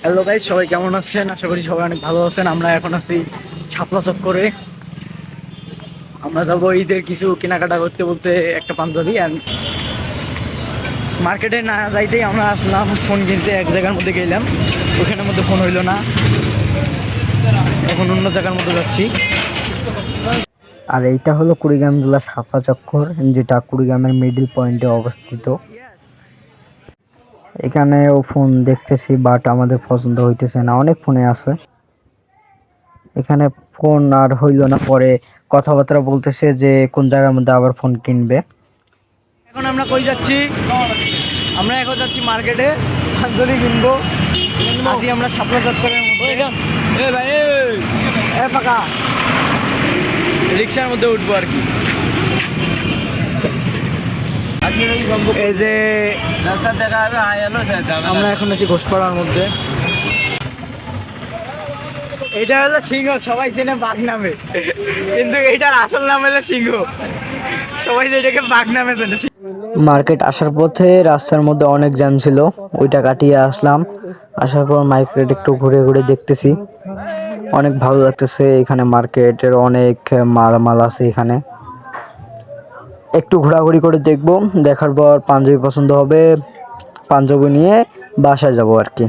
Hello guys, সবাই কেমন আছেন? আশা করি সবাই অনেক ভালো আছেন। আমরা এখন আছি শাপলা চক্করে। আমরা যাবো ঈদের কিছু কেনাকাটা করতে বলতে একটা পাঞ্জাবি অ্যান্ড মার্কেটে না যাইতেই আমরা আসলাম ফোন কিনতে। এক জায়গার মধ্যে গেলাম, ওখানের মধ্যে ফোন হইলো না, এখন অন্য জায়গার মধ্যে যাচ্ছি। আর এইটা হলো কুড়িগ্রাম জেলার শাপলা চক্কর, যেটা কুড়িগ্রামের মিডল পয়েন্টে অবস্থিত। এখানেও ফোন দেখতেছি, বাট আমাদের পছন্দ হইতেছে না। অনেক ফোনে আছে, এখানে ফোন আর হইল না। পরে কথাবার্তা বলতেছে যে কোন জায়গার মধ্যে আবার ফোন কিনবে। এখন আমরা কই যাচ্ছি? আমরা এখন যাচ্ছি মার্কেটে পাঞ্জাবি কিনবো। আসি আমরা শাপলা চক্করের মধ্যে। এ ভাই, এ পাকা রিক্সার মধ্যে উঠবো আর কি। এই যে আমরা এখন আছি ঘোষপাড়ার মধ্যে। এটা হলো সিংহ, সবাই চেনে বাঘ নামে, কিন্তু এটার আসল নাম হলো সিংহ। সবাই যেটাকে বাঘ নামে চেনে। মার্কেট আসার পথে রাস্তার মধ্যে অনেক জ্যাম ছিল, ওইটা কাটিয়ে আসলাম। আসার পর মার্কেট একটু ঘুরে ঘুরে দেখতেছি, অনেক ভালো লাগতেছে। এখানে মার্কেটের অনেক মালামাল আছে। এখানে একটু ঘোরাঘুরি করে দেখবো, দেখার পর পাঞ্জাবি পছন্দ হবে, পাঞ্জাবি নিয়ে বাসায় যাব আর কি।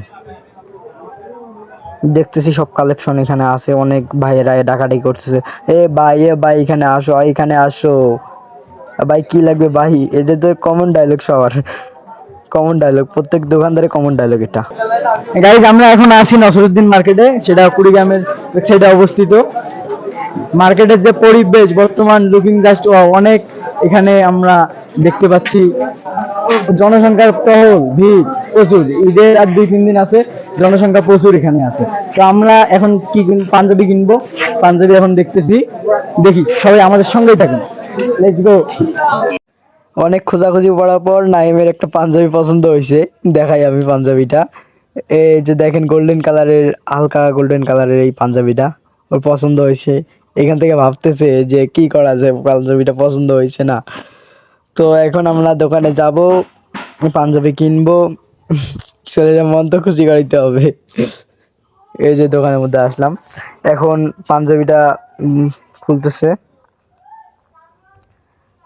দেখতেছি সব কালেকশন এখানে আছে। অনেক ভাইয়েরা ডাকাডাকি করতেছে, এ ভাই এখানে আসো, এখানে আসো ভাই, কি লাগবে ভাই। এদের তো কমন ডায়লগ, সবার কমন ডায়লগ, প্রত্যেক দোকানদারে কমন ডায়লগ এটা। গাইজ, আমরা এখন আছি নসরুদ্দিন মার্কেটে, সেটা কুড়িগ্রামের সাইডে অবস্থিত। মার্কেটের যে পরিবেশ বর্তমান, লুকিং জাস্ট অনেক। এখানে আমরা দেখতে পাচ্ছি জনসংখ্যার টহল, ভিড় প্রচুর। ঈদের আর 2-3 দিন আছে, জনসংখ্যা প্রচুর এখানে আছে। তো আমরা এখন কি পাঞ্জাবি কিনবো, পাঞ্জাবি এখন দেখতেছি। দেখি, সবাই আমাদের সঙ্গেই থাকুন। Let's go. অনেক খোঁজাখুঁজি পড়ার পর নাইমের একটা পাঞ্জাবি পছন্দ হয়েছে, দেখাই আমি পাঞ্জাবিটা। এই যে দেখেন, গোল্ডেন কালারের, হালকা গোল্ডেন কালারের এই পাঞ্জাবিটা ওর পছন্দ হয়েছে। এখান থেকে ভাবতেছে যে কি করা যায়, পাঞ্জাবিটা পছন্দ হয়েছে না। তো এখন আমরা দোকানে যাব, পাঞ্জাবি কিনবো। ছেলের মন তো খুশি করাইতে হবে। এই যে দোকানের মধ্যে আসলাম, এখন পাঞ্জাবিটা খুলতেছে।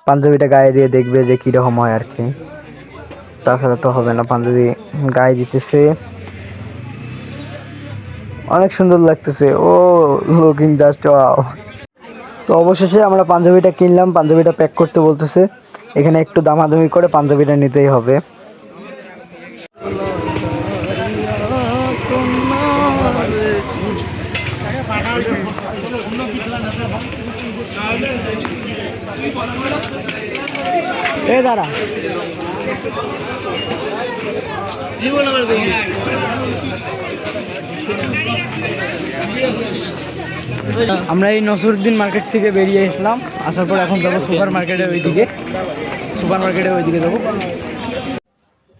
পাঞ্জাবিটা গায়ে দিয়ে দেখবে যে কীরকম হয় আর কি, তাছাড়া তো হবে না। পাঞ্জাবি গায়ে দিতেছে, অনেক সুন্দর লাগতেছে। ও লুকিং জাস্ট ওয়াও। তো অবশেষে আমরা পাঞ্জাবিটা কিনলাম, পাঞ্জাবিটা প্যাক করতে বলতেছে। এখানে একটু দামাদামি করে পাঞ্জাবিটা নিতেই হবে। এ দাঁড়া, আমরা এই নসরুদ্দিন মার্কেট থেকে বেরিয়ে আসলাম। আসার পর এখন যাবো সুপার মার্কেটে, ওইদিকে যাবো।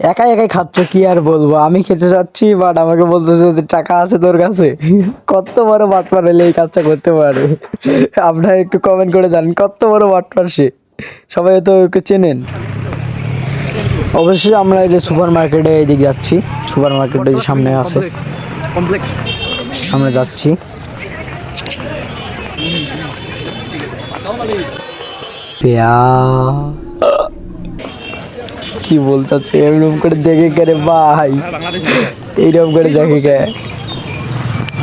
একাই একাই খাচ্ছে, কি আর বলবো। আমি খেতে চাচ্ছি, বাট আমাকে বলতেছে যে টাকা আছে তোর কাছে। কত বড় বাটপার হলে এই কাজটা করতে পারে? আপনারা একটু কমেন্ট করে জানেন কত বড় বাটপার সে। সবাই তো ওকে চেনেন। অবশ্যই আমরা এই যে সুপার মার্কেটে এইদিকে যাচ্ছি, সুপার মার্কেটে যে সামনে আছে, কমপ্লেক্স আমরা যাচ্ছি। পেয়া কি বলতেছে, এরকম করে দেখে কে রে ভাই, এইরকম করে দেখে কে?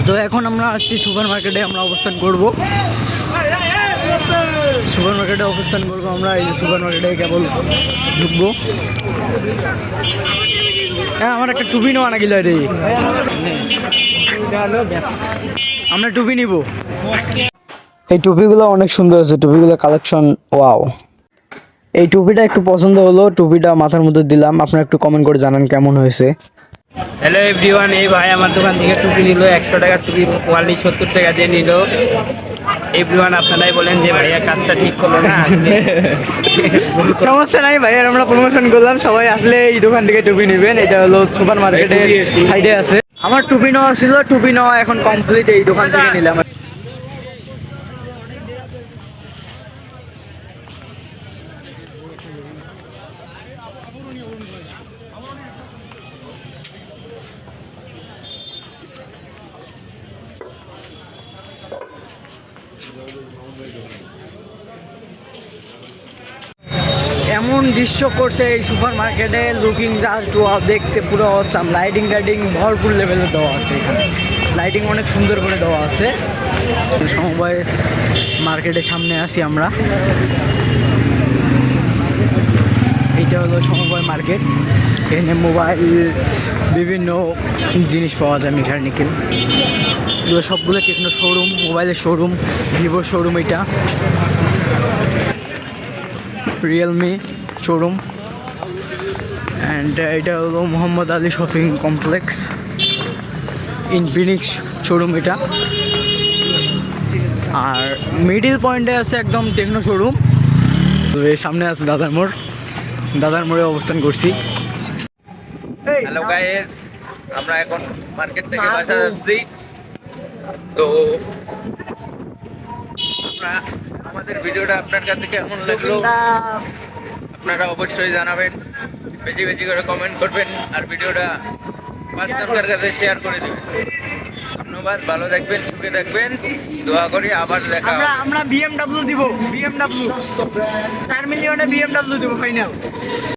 তো এখন আমরা আসছি সুপার মার্কেটে, আমরা অবস্থান করব। আমরা এই সুপার মার্কেটে কেবল ঢুকবো। হ্যাঁ, আমার একটা টুপি নেওয়া না গেল রে। আমরা টুপি নিব। এই টুপিগুলো অনেক সুন্দর আছে, টুপিগুলো কালেকশন ওয়াও। এই টুপিটা একটু পছন্দ হলো, টুপিটা মাথার মধ্যে দিলাম। আপনারা একটু কমেন্ট করে জানান কেমন হয়েছে। হ্যালো এভরিওয়ান, এই ভাই আমার দোকান থেকে টুপি নিল 100 টাকার টুপি, কোয়ালিটি 70 টাকা দিয়ে নিল। এভরিওয়ান, আপনারাই বলেন যে ভাইয়া কাজটা ঠিক করলো না। সমস্যা নাই ভাই, আর আমরা প্রমোশন করলাম, সবাই আসলে এই দোকান থেকে টুপি নেবেন। এটা হলো সুপার মার্কেটের সাইডে আছে। আমার টুপি নেওয়া ছিল, টুপি নেওয়া এখন কমপ্লিট, এই দোকান থেকে নিলাম। এমন দৃশ্য করছে এই সুপার মার্কেটে, লুকিং জাস্ট ওয়াও, দেখতে পুরো অসাম। লাইটিং টাইটিং ভরপুর লেভেলে দেওয়া আছে এখানে, লাইটিং অনেক সুন্দর করে দেওয়া আছে। সমবায় মার্কেটের সামনে আছি আমরা। এইটা হলো সমবায় মার্কেট। এখানে মোবাইল, বিভিন্ন জিনিস পাওয়া যায়, মেকানিক্যাল, এগুলো সবগুলো টেকনো শোরুম, মোবাইলের শোরুম, ভিভোর শোরুম, এটা রিয়েলমি শোরুম। অ্যান্ড এটা হলো Mohammad Ali shopping complex, Infinix showroom এটা। আর মিডিল পয়েন্টে আছে একদম টেকনো শোরুম। তো এর সামনে আছে দাদার মোড়, দাদার মোড়ে অবস্থান করছি। হ্যালো গাইস, আমরা এখন মার্কেট থেকে বাসা যাচ্ছি। তো আমরা আমাদের ভিডিওটা আপনার কাছে কেমন লাগলো আপনারা অবশ্যই জানাবেন, বেশি বেশি করে কমেন্ট করবেন আর ভিডিওটা পাঁচজনের কাছে শেয়ার করে দেবেন। ধন্যবাদ, ভালো থাকবেন, সুখে থাকবেন, দোয়া করি আবার দেখা হবে। আমরা BMW দিব, BMW 4 মিলিয়নে BMW দিব ফাইনাল।